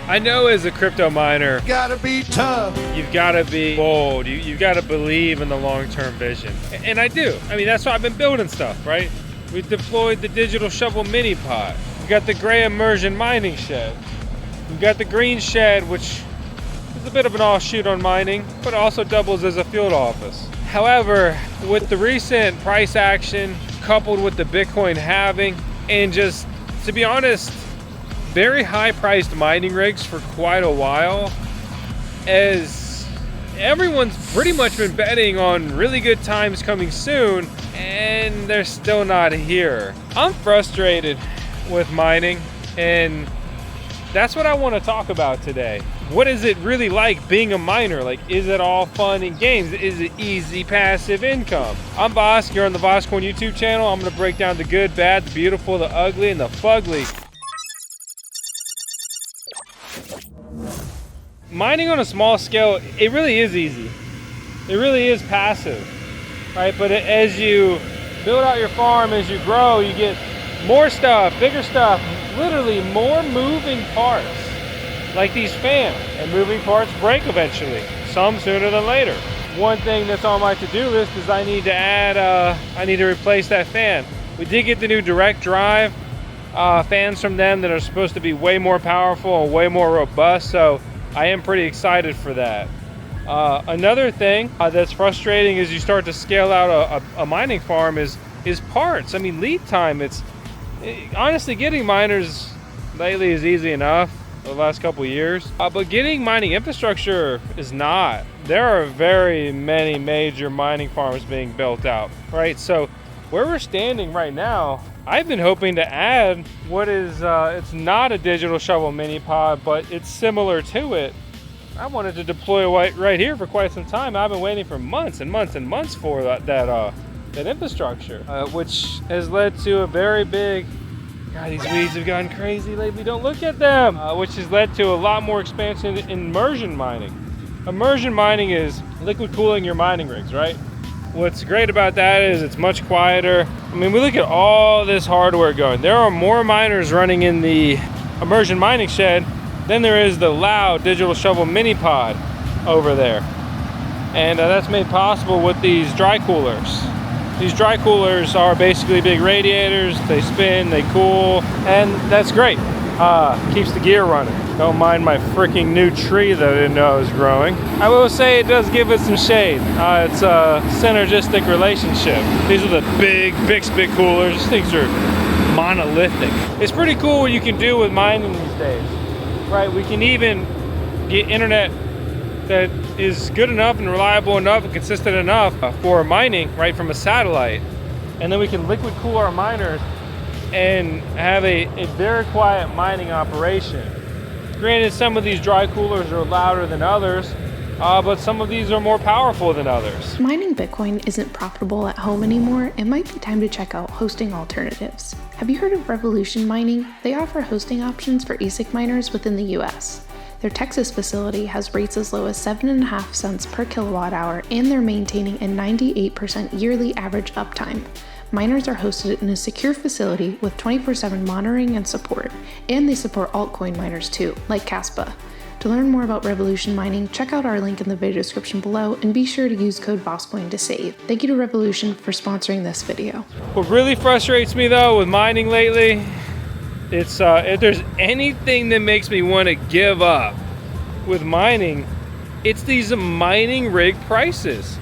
I know as a crypto miner, Gotta be tough. you've got to be bold. You've got to believe in the long-term vision. And I do. I mean, that's why I've been building stuff, right? We deployed the digital shovel mini pod. We got the gray immersion mining shed. We've got the green shed, which is a bit of an offshoot on mining, but also doubles as a field office. However, with the recent price action, coupled with the Bitcoin halving, and just, to be honest, very high-priced mining rigs for quite a while, as everyone's pretty much been betting on really good times coming soon, and they're still not here. I'm frustrated with mining, and that's what I want to talk about today. What is it really like being a miner? Like, is it all fun and games? Is it easy passive income? I'm Vosk, you're on the VoskCoin YouTube channel. I'm going to break down the good, bad, the beautiful, the ugly, and the fugly. Mining on a small scale, it really is easy. It really is passive, right? But as you build out your farm, as you grow, you get more stuff, bigger stuff, literally more moving parts, like these fans. And moving parts break eventually, some sooner than later. One thing that's on my to-do list is I need to replace that fan. We did get the new direct drive fans from them that are supposed to be way more powerful and way more robust, so I am pretty excited for that. Another thing that's frustrating as you start to scale out a mining farm is parts. I mean, lead time. Honestly, getting miners lately is easy enough the last couple of years, but getting mining infrastructure is not. There are very many major mining farms being built out, right? So where we're standing right now, I've been hoping to add what is, it's not a digital shovel mini pod, but it's similar to it. I wanted to deploy right here for quite some time. I've been waiting for months and months and months for that infrastructure, which has led to a very big, God, these weeds have gone crazy lately, don't look at them, which has led to a lot more expansion in immersion mining. Immersion mining is liquid cooling your mining rigs, right? What's great about that is it's much quieter. I mean, we look at all this hardware going. There are more miners running in the immersion mining shed than there is the loud digital shovel mini pod over there. And that's made possible with these dry coolers. These dry coolers are basically big radiators. They spin, they cool, and that's great. Keeps the gear running. Don't mind my freaking new tree that I didn't know I was growing. I will say it does give it some shade. It's a synergistic relationship. These are the big Bixbit coolers. These things are monolithic. It's pretty cool what you can do with mining these days, right? We can even get internet that is good enough and reliable enough and consistent enough for mining, right, from a satellite. And then we can liquid cool our miners and have a very quiet mining operation. Granted, some of these dry coolers are louder than others, but some of these are more powerful than others. Mining Bitcoin isn't profitable at home anymore. It might be time to check out hosting alternatives. Have you heard of Revolution Mining? They offer hosting options for ASIC miners within the US. Their Texas facility has rates as low as 7.5 cents per kilowatt hour, and they're maintaining a 98% yearly average uptime. Miners are hosted in a secure facility with 24/7 monitoring and support, and they support altcoin miners too, like Kaspa. To learn more about Revolution Mining, check out our link in the video description below, and be sure to use code VoskCoin to save. Thank you to Revolution for sponsoring this video. What really frustrates me though with mining lately, it's if there's anything that makes me want to give up with mining, it's these mining rig prices.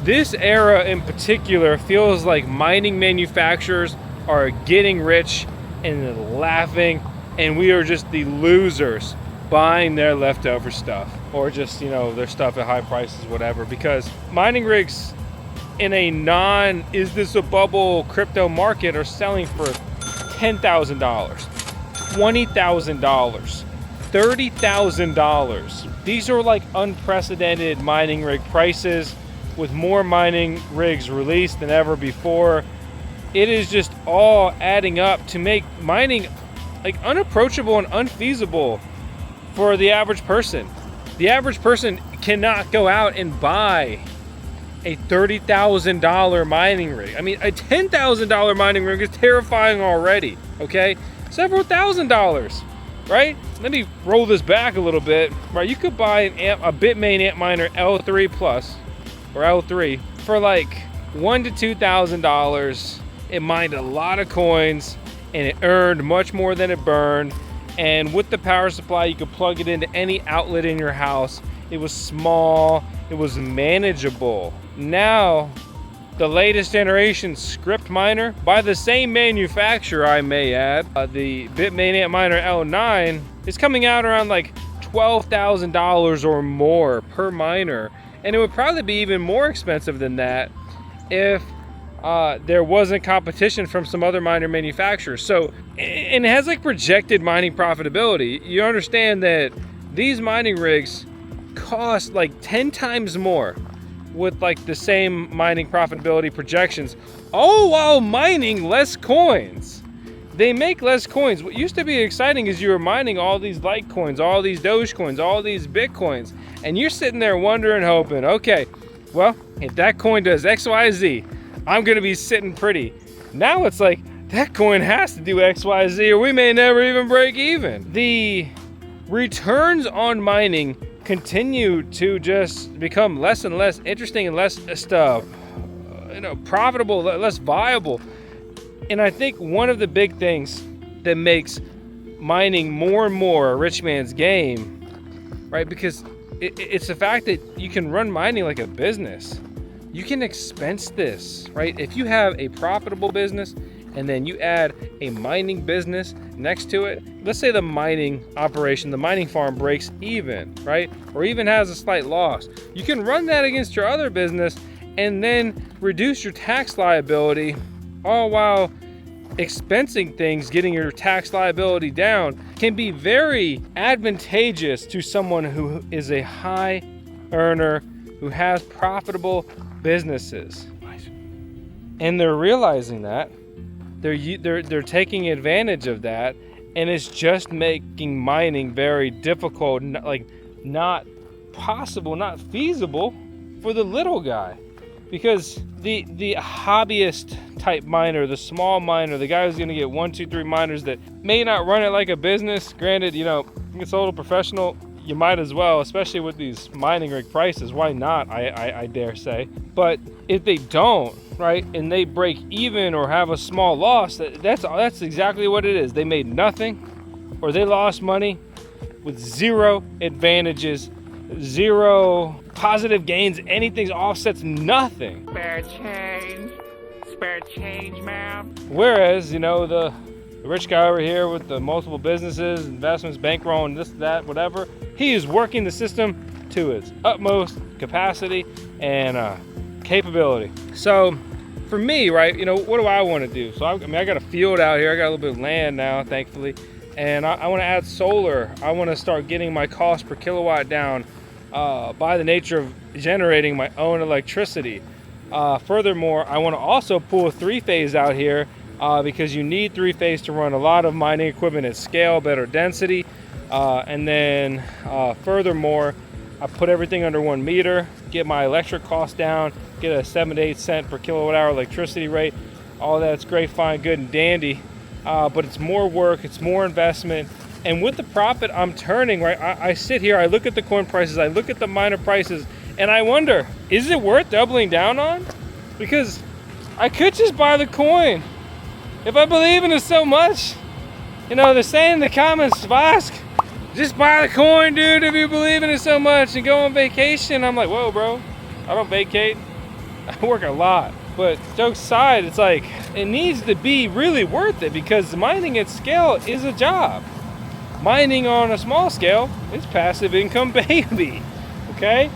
This era in particular feels like mining manufacturers are getting rich and laughing, and we are just the losers buying their leftover stuff, or just, you know, their stuff at high prices, whatever, because mining rigs in a is this a bubble crypto market are selling for $10,000, $20,000, $30,000. These are like unprecedented mining rig prices, with more mining rigs released than ever before. It is just all adding up to make mining like unapproachable and unfeasible for the average person. The average person cannot go out and buy a $30,000 mining rig. I mean, a $10,000 mining rig is terrifying already, okay? Several $1,000s. right? Let me roll this back a little bit, right? You could buy a Bitmain Antminer L3 Plus or L3 for like $1,000 to $2,000. It mined a lot of coins and it earned much more than it burned. And with the power supply, you could plug it into any outlet in your house. It was small, it was manageable. Now, the latest generation script miner by the same manufacturer, I may add, the Bitmain Antminer L9 is coming out around like $12,000 or more per miner. And it would probably be even more expensive than that if there wasn't competition from some other miner manufacturers. So, and it has like projected mining profitability. You understand that these mining rigs cost like 10 times more with like the same mining profitability projections, all while mining less coins. They make less coins. What used to be exciting is you were mining all these Litecoins, all these Dogecoins, all these Bitcoins, and you're sitting there wondering, hoping, okay, well, if that coin does X, Y, Z, I'm gonna be sitting pretty. Now it's like, that coin has to do X, Y, Z, or we may never even break even. The returns on mining continue to just become less and less interesting and less profitable, less viable. And I think one of the big things that makes mining more and more a rich man's game, right? Because it's the fact that you can run mining like a business. You can expense this, right? If you have a profitable business and then you add a mining business next to it, let's say the mining operation, the mining farm breaks even, right? Or even has a slight loss. You can run that against your other business and then reduce your tax liability, all while expensing things, getting your tax liability down, can be very advantageous to someone who is a high earner, who has profitable businesses. And they're realizing that. They're taking advantage of that, and it's just making mining very difficult, not possible, not feasible for the little guy. Because the hobbyist type miner, the small miner, the guy who's gonna get 1, 2, 3 miners that may not run it like a business, granted, it's a little professional, you might as well, especially with these mining rig prices. Why not, I dare say. But if they don't, right, and they break even or have a small loss, that's exactly what it is. They made nothing, or they lost money with zero advantages, zero positive gains, anything offsets nothing. Spare change, man. Whereas, the rich guy over here with the multiple businesses, investments, bankroll, and this, that, whatever, he is working the system to its utmost capacity and capability. So for me, right, what do I want to do? So I got a field out here. I got a little bit of land now, thankfully, and I want to add solar. I want to start getting my cost per kilowatt down by the nature of generating my own electricity. Furthermore, I want to also pull a 3-phase out here because you need 3-phase to run a lot of mining equipment at scale, better density. And then furthermore, I put everything under 1 meter, get my electric cost down, get a 7 to 8 cent per kilowatt hour electricity rate. All that's great, fine, good, and dandy. But it's more work, it's more investment. And with the profit I'm turning, right, I sit here, I look at the coin prices, I look at the miner prices, and I wonder, is it worth doubling down on? Because I could just buy the coin. If I believe in it so much, they're saying in the comments, Vosk, just buy the coin, dude, if you believe in it so much, and go on vacation. I'm like, whoa, bro, I don't vacate. I work a lot. But jokes aside, it's like, it needs to be really worth it, because mining at scale is a job. Mining on a small scale is passive income, baby, okay?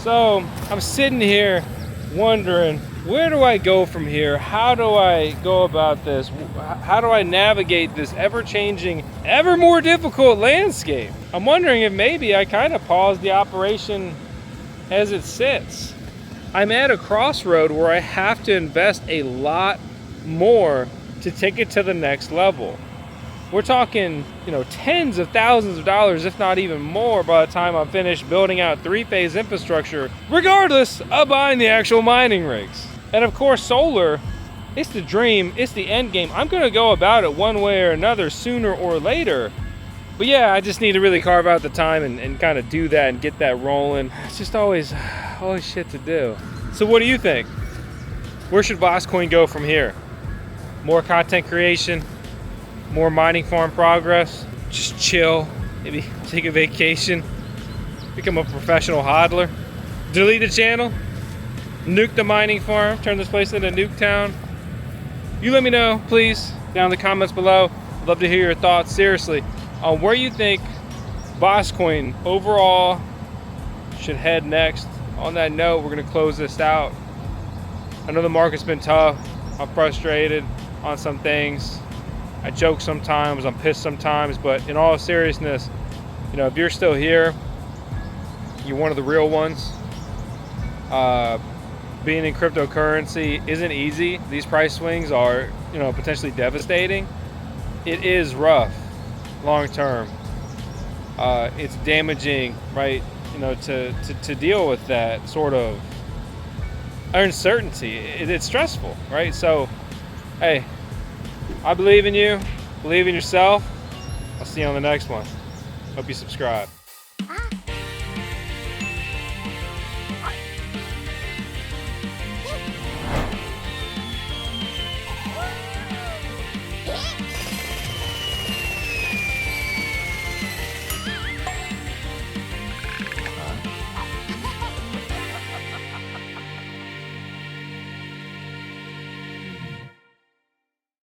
So I'm sitting here wondering, where do I go from here? How do I go about this? How do I navigate this ever-changing, ever more difficult landscape? I'm wondering if maybe I kind of pause the operation as it sits. I'm at a crossroad where I have to invest a lot more to take it to the next level. We're talking, tens of thousands of dollars, if not even more, by the time I'm finished building out 3-phase infrastructure, regardless of buying the actual mining rigs. And of course, solar, it's the dream, it's the end game. I'm gonna go about it one way or another sooner or later. But yeah, I just need to really carve out the time and kind of do that and get that rolling. It's just always shit to do. So what do you think? Where should VoskCoin go from here? More content creation, more mining farm progress, just chill, maybe take a vacation, become a professional hodler, delete the channel, nuke the mining farm, turn this place into nuke town. You let me know, please, down in the comments below. I'd love to hear your thoughts, seriously, on where you think VoskCoin overall should head next. On that note, we're gonna close this out. I know the market's been tough. I'm frustrated on some things. I joke sometimes, I'm pissed sometimes, but in all seriousness, you know, if you're still here, you're one of the real ones. Being in cryptocurrency isn't easy. These price swings are, you know, potentially devastating. It is rough, long term. It's damaging, right? You know, to deal with that sort of uncertainty. It's stressful, right? So, hey, I believe in you. Believe in yourself. I'll see you on the next one. Hope you subscribe.